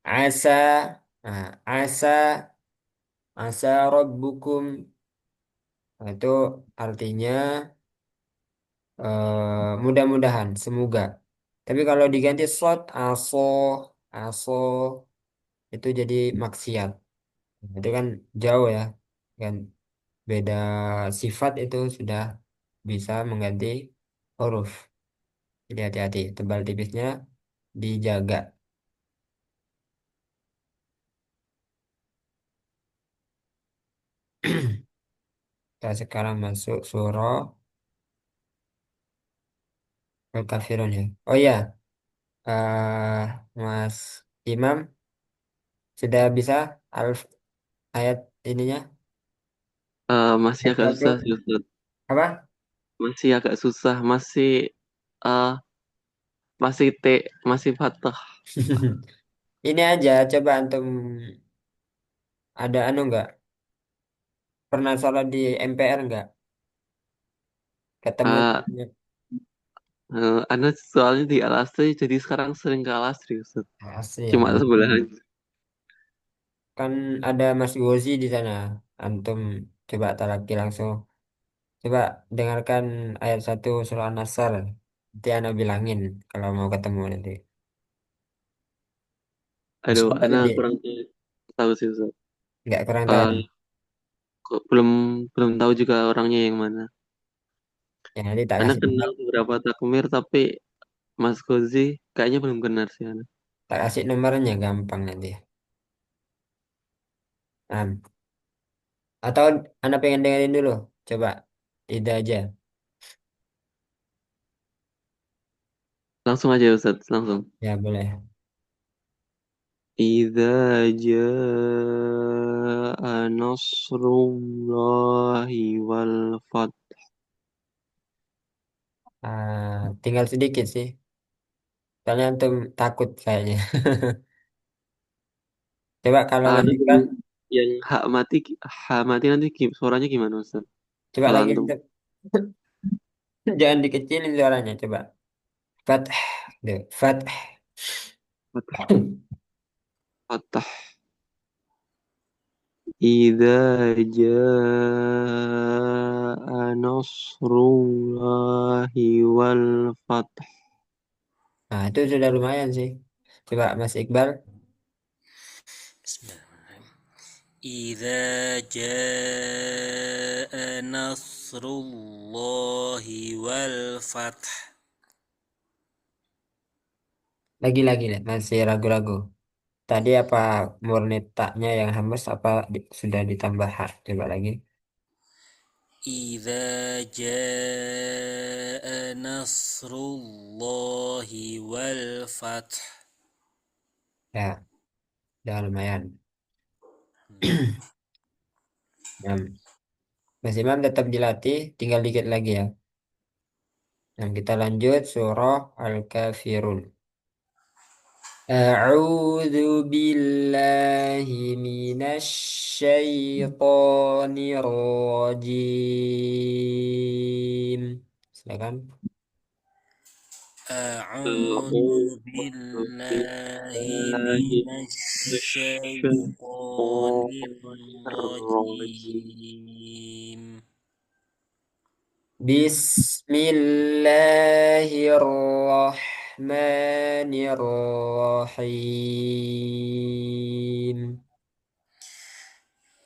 asa, nah, asa rabbukum. Nah, itu artinya mudah-mudahan, semoga. Tapi kalau diganti short, aso itu jadi maksiat. Itu kan jauh ya. Kan beda sifat itu sudah bisa mengganti huruf. Jadi hati-hati, tebal tipisnya dijaga. Kita sekarang masuk surah Al-Kafirun ya. Oh iya, Mas Imam sudah bisa alf ayat ininya Masih ayat agak satu susah sih, Ustaz. apa? Masih agak susah, eh masih masih patah. Ini aja coba antum ada anu nggak? Pernah sholat di MPR nggak? Ketemu Eh Ana soalnya di Al-Asri, jadi sekarang sering ke Al-Asri, Ustaz. asli ya. Cuma sebelahan. Kan ada Mas Gozi di sana. Antum coba talaki langsung. Coba dengarkan ayat satu surah An-Nasr. Nanti anak bilangin kalau mau ketemu nanti. Aduh, Masya Allah Ana nanti. kurang tahu sih, Ustaz. Nggak kurang tahu. Eh, kok belum tahu juga orangnya yang mana. Ya nanti tak Ana kasih nomor. kenal beberapa takmir, tapi Mas Gozi kayaknya belum kenal sih Ana. Tak kasih nomornya gampang nanti. Nah, atau anak pengen dengerin dulu. Coba. Tidak aja. Langsung aja Ustaz, langsung. Ya boleh. Idza jaa nasrullahi wal fath. Tinggal sedikit sih. Soalnya antum takut kayaknya. Coba kalau Ana lebih kan. belum yang hak mati nanti suaranya gimana Ustaz? Coba Kalau lagi antum antum. Jangan dikecilin suaranya. Coba. Fat. Tuh, Fat. fath, fathah. Idza jaa nasrullahi wal fath. Nah, itu sudah lumayan sih. Coba Mas Iqbal. Bismillahirrahmanirrahim. إذا جاء نصر الله والفتح. Lagi-lagi nih, masih ragu-ragu. Tadi apa murni taknya yang hambus apa sudah ditambah hak? Coba lagi. إذا جاء نصر الله والفتح. Ya, udah lumayan. Ya, Mas Imam tetap dilatih, tinggal dikit lagi ya. Yang kita lanjut surah Al-Kafirun. A'udzu billahi minasy syaithanir rajim. Silakan. أعوذ بالله من الشيطان الرجيم Bismillahirrahmanirrahim.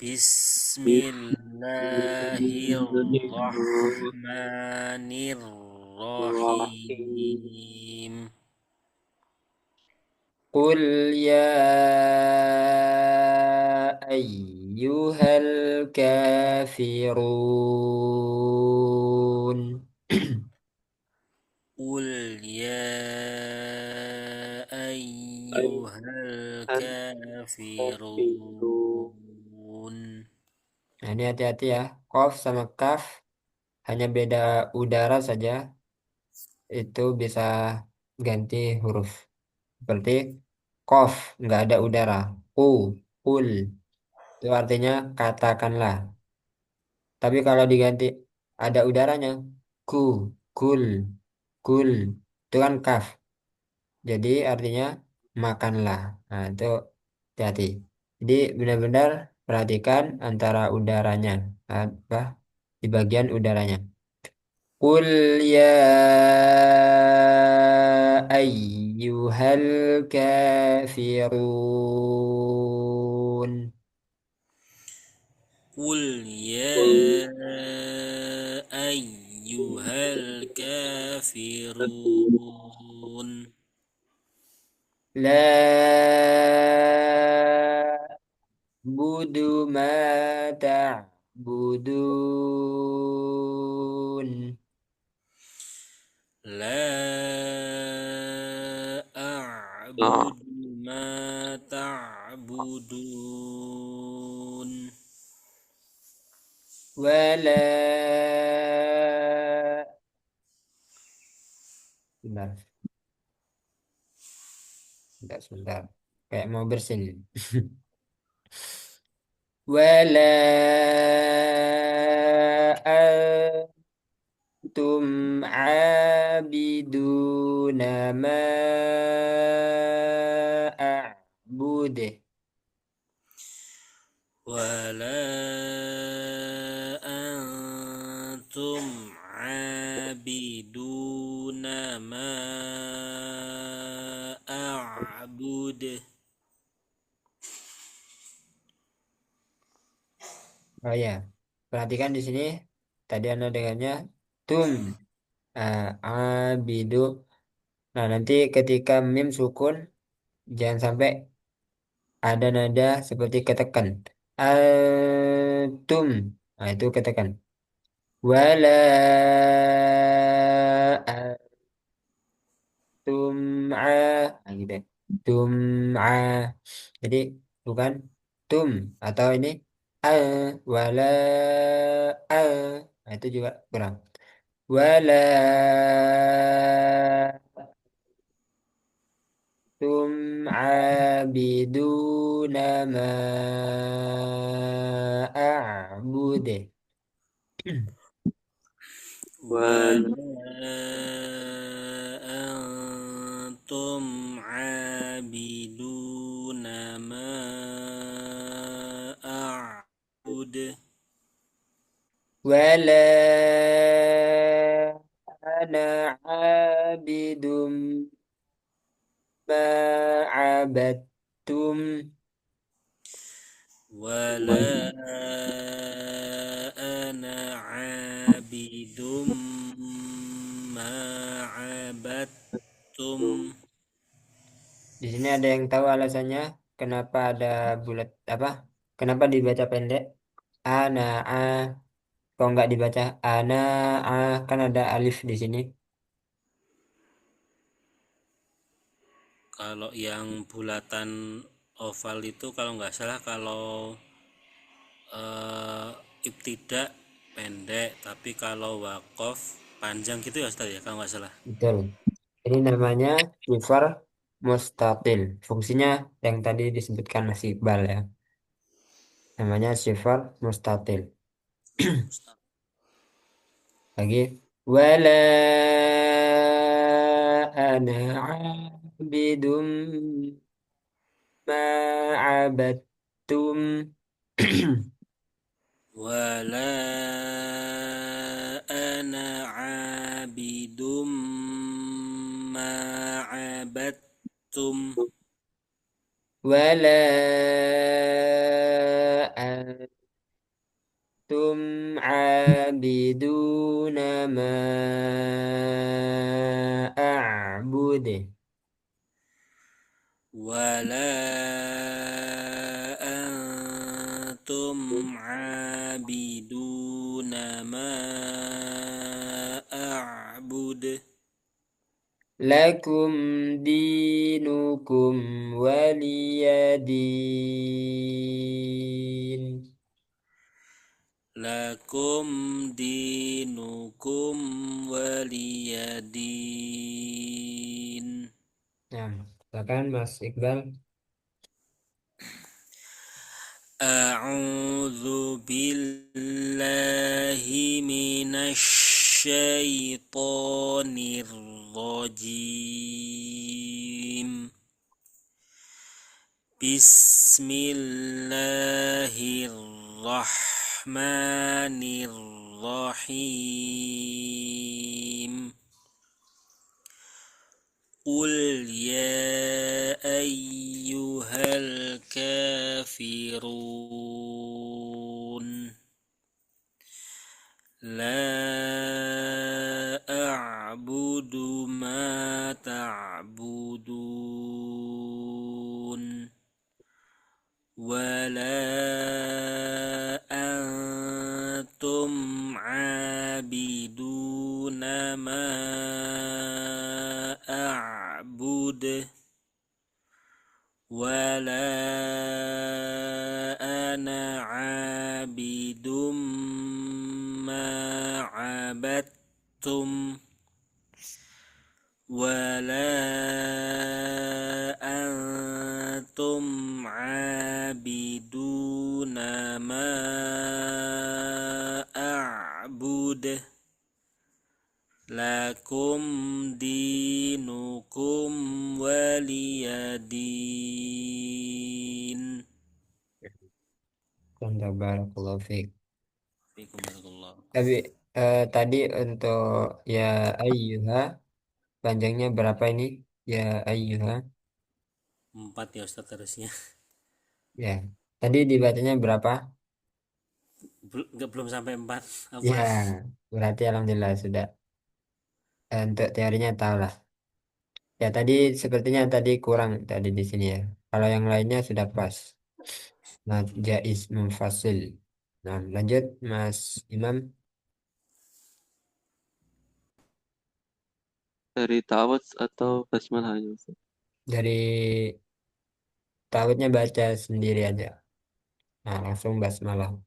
بسم الله الرحمن الرحيم Qul ya ayyuhal kafirun. قل يا أيها الكافرون Nah, ini hati-hati ya. Qaf sama kaf hanya beda udara saja. Itu bisa ganti huruf. Seperti qaf nggak ada udara. Kul. Itu artinya katakanlah. Tapi kalau diganti ada udaranya. Ku. Kul. Kul. Itu kan kaf. Jadi artinya makanlah. Nah, itu hati-hati. Jadi benar-benar perhatikan antara udaranya. Apa? Di bagian udaranya. Qul ya ayyuhal kafirun. قل يا أيها الكافرون La budu ma ta'budun. لا أعبد ما تعبدون Wala. Bentar, sebentar. Kayak mau bersin. Wala antum abiduna ma a'budu. ولا أنتم عابدون ما أعبد Oh ya, perhatikan di sini. Tadi Anda dengannya tum abidu. Nah, nanti ketika mim sukun jangan sampai ada nada seperti ketekan. Tum. Nah, itu ketekan. Wala tum'a. Nah, gitu. Tum'a. Jadi bukan tum atau ini a wala a. Nah, itu juga kurang. Wala abiduna ma a'budu. ولا أنتم عابدون ما أعبد Wala ana abidum ma abattum. ولا أنا عابد ما عبدتم Di sini ada yang tahu alasannya kenapa ada bulat apa? Kenapa dibaca pendek? Ana a. Kok nggak dibaca ana a? Kan ada alif di sini. Kalau yang bulatan oval itu kalau nggak salah kalau eh, ibtidak pendek, tapi kalau wakof panjang gitu ya Ustaz ya kalau nggak salah. Betul. Ini namanya sifar mustatil. Fungsinya yang tadi disebutkan Mas Iqbal ya. Namanya sifat mustatil. Lagi. Wala ana abidum ma abattum. wala ana abidum ma abattum Wala antum abiduna ma a'budu. wala antum abiduna ma a'bud Lakum dinukum waliyadin. lakum dinukum waliyadin. Nah, silakan Mas Iqbal. A'udzu billahi minasy syaithanir rajim. Bismillahirrahmanirrahim. Qul ya ayyuhal kafirun la a'budu ma ta'budun wala antum 'abiduna ma a'bud wala ana 'abidum ma 'abattum wala antum 'abiduna ma a'bud lakum dinukum waliyadin. Barakallahu fiik. Fiikumullah. Tapi tadi untuk ya ayyuha panjangnya berapa ini? Ya ayyuha. 4 ya Ustaz harusnya. Ya. Tadi dibacanya berapa? Belum sampai 4 Ya, apa? berarti alhamdulillah sudah. Untuk teorinya tahu lah. Ya tadi sepertinya tadi kurang tadi di sini ya. Kalau yang lainnya sudah pas. Nah, jaiz munfasil. Nah, lanjut Mas Imam Dari Tawats atau Basmalah aja, Ustaz? dari tauhidnya baca sendiri aja. Nah, langsung basmalah.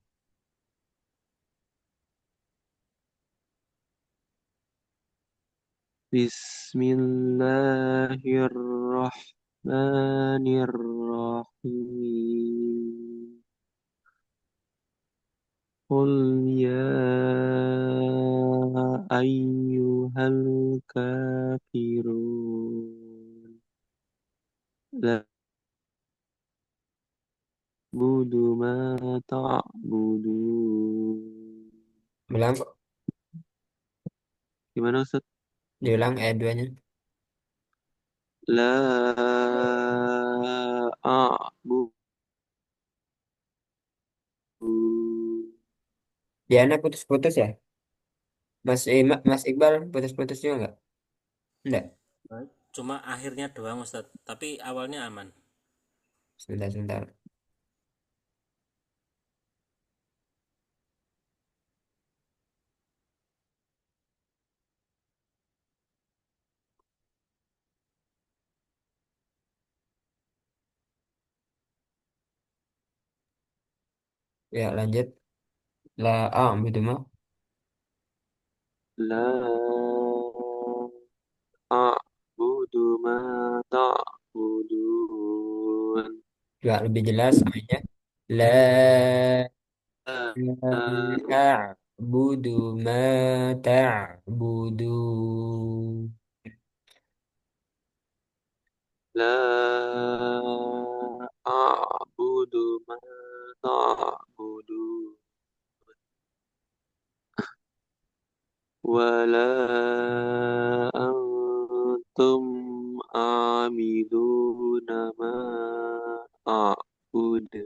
Bismillahirrahmanirrahim. Qul ya ayyuhal kafirun. La budu ma ta'budun. Ulang, Gimana Ustaz? diulang ayat 2-nya. La a'budu. Diana putus-putus ya? Mas Iqbal putus-putus juga nggak? Enggak. Cuma akhirnya doang Ustaz, tapi awalnya aman. Sebentar, sebentar. Ya, lanjut. La a'budu ma. La a'budu ma ta'budun. ta'budun. Juga lebih jelas ayatnya. La ta'budu ma ta'budun. La a'budu ma ta'budun. Wala antum amiduna ma a'budu.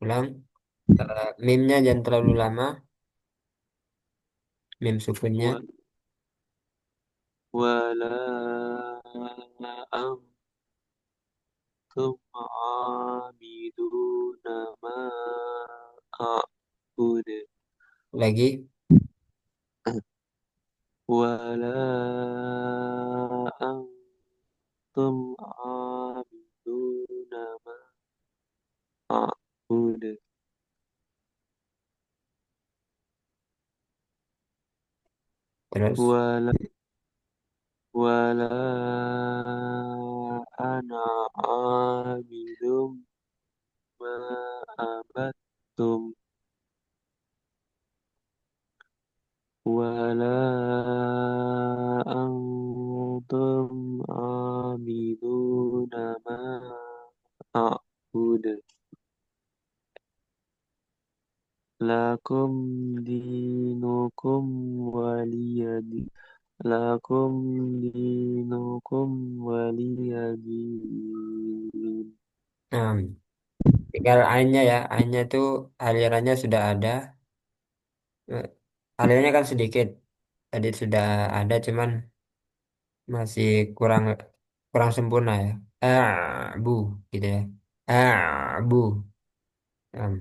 Ulang. Mimnya jangan terlalu lama. Mim sukunnya. Wa- Wala antum amiduna ma a'budu. Lagi. Wala antum amiduna ma a'budu. Terus. Wala wala ana amidum ma abattum. Wala antum amiduna ma a'budu. Lakum dinukum waliyadi. Lakum dinukum waliyadin. Nah, tinggal ainnya ya. Ainnya itu alirannya sudah ada. Eh, Alirannya kan sedikit. Tadi sudah ada, cuman masih kurang kurang sempurna ya. Bu gitu ya. Bu. Nah,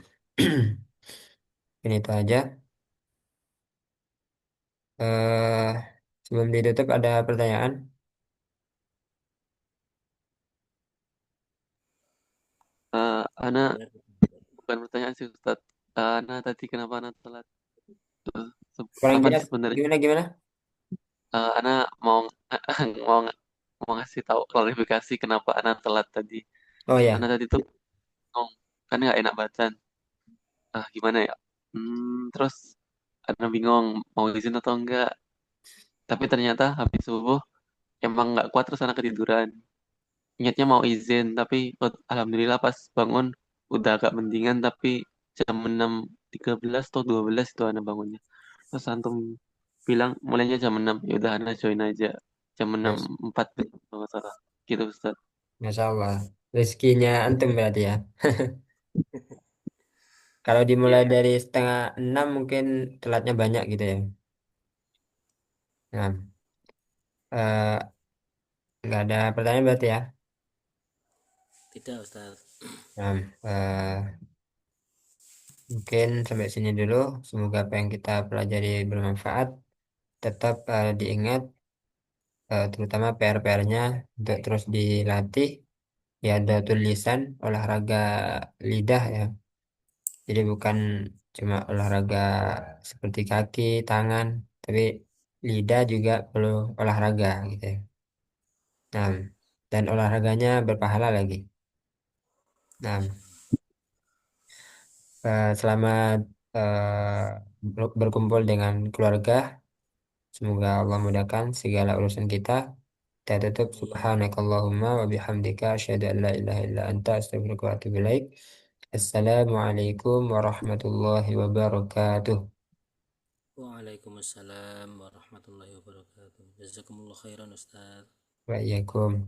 ini itu aja. eh Sebelum ditutup ada pertanyaan. Ana Benar. bukan pertanyaan sih Ustaz. Ana tadi kenapa Ana telat? Kurang Apa jelas. sebenarnya? Gimana gimana? Ana mau mau mau ngasih tahu klarifikasi kenapa Ana telat tadi. Oh Ana ya. tadi tuh bingung, kan nggak enak badan. Gimana ya? Terus Ana bingung mau izin atau enggak. Tapi ternyata habis subuh emang nggak kuat terus Ana ketiduran. Niatnya mau izin, tapi alhamdulillah pas bangun udah agak mendingan, tapi jam 6.13 atau 12 itu Ana bangunnya. Terus antum bilang mulainya jam 6, ya udah Ana join aja. Jam enam Mas, empat kalau nggak salah. Gitu Ustaz. Masya Allah. Rezekinya antum berarti ya. Kalau dimulai Iya. dari setengah 6 mungkin telatnya banyak gitu ya. Nah, eh, nggak ada pertanyaan berarti ya. Tidak, Ustaz. Nah, mungkin sampai sini dulu. Semoga apa yang kita pelajari bermanfaat. Tetap diingat, terutama PR-PR-nya untuk terus dilatih. Ya, ada tulisan olahraga lidah ya. Jadi bukan cuma olahraga seperti kaki, tangan, tapi lidah juga perlu olahraga gitu ya. Nah, dan olahraganya berpahala lagi. Nah, selamat berkumpul dengan keluarga. Semoga Allah mudahkan segala urusan kita. Kita tutup. Amin. Subhanakallahumma wa bihamdika asyhadu an la ilaha illa anta astaghfiruka wa atubu ilaik. Assalamualaikum warahmatullahi wabarakatuh. Waalaikumsalam warahmatullahi wabarakatuh. Jazakumullah khairan, Ustaz. Wa iyyakum.